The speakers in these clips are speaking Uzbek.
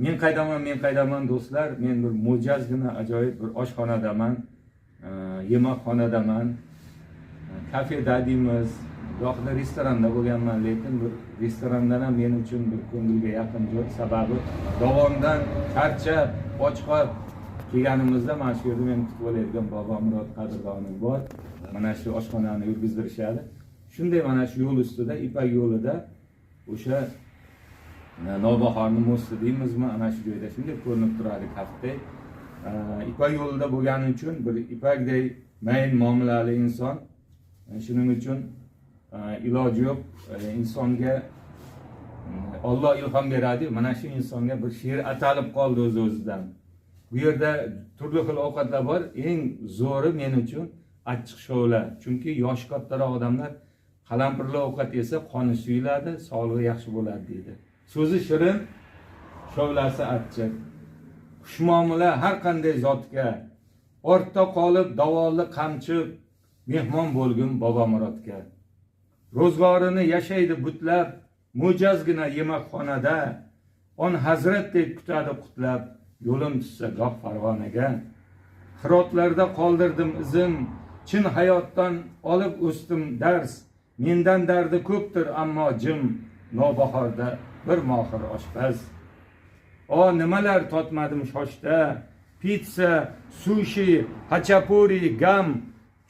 Men qaydaman do'stlar. Men bir mo'jazgina ajoyib bir oshxonadaman, yemakxonadaman. Kafeda deymiz, gohida restoranda bo'lganman, lekin bir restorandan ham men uchun bir ko'ngilga yaqin joy. Sababi Dovondan charchab, ochqab kelganimizda mana shu yerda meni kutib olayotgan Bobomurod qadrdonim bor. Mana shu oshxonani yurgizdirishadi. Shunday mana shu yo'l ustida, Ipak yo'lida o'sha Navbahorni mo'sti deymizmi, ana shu joyda shunday ko'rinib turadi kaftdek. Ipak yo'lida bo'lgani uchun bir Ipakdek mayin muomalali inson. Shuning uchun iloji yo'q, insonga Alloh ilhom beradi. Mana shu insonga bir she'r atalib qoldi o'z-o'zidan. Bu yerda turli xil ovqatlar bor. Eng zo'ri men uchun achchiq shovla. Chunki yoshi kattaroq odamlar qalampirli ovqat yesa qoni suyuladi, sog'lig'i yaxshi bo'ladi deydi. So'zi shirin, shovlasi achchiq. Xushmuomala har qanday zotga, ortda qolib davoli qamchiq, mehmon bo'lgin Bobomurodga. Ro'zg'orini yashaydi butlab, mo'jazgina yemakxonada, on hazratdek kutadi qutlab, yo'lim tushsa goh Farg'onaga. Hirotlarda qoldirdim izim, chin hayotdan olib o'sdim dars. Mendan dardi ko'pdir ammo jim, Navbahorda bir mohir oshpaz. Nimalar totmadim shoshda, pitsa, sushi, hachapuri, gam,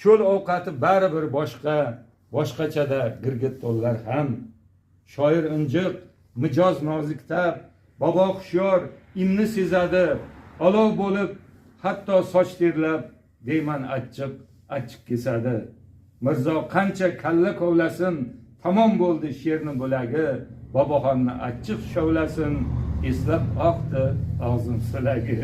cho'l ovqati baribir boshqa, boshqachada girgittonlar ham. Shoir injiq, mijoz noziktab, bobo hushyor, imni sezadi, olov bo'lib, hatto soch terlab, deyman achchiq kesadi. Mirzo qancha kalla kovlasin, tamom bo'ldi she'rni bo'lagi, Boboxonni achchiq shovlasin, eslab oqdi og'zim silagi.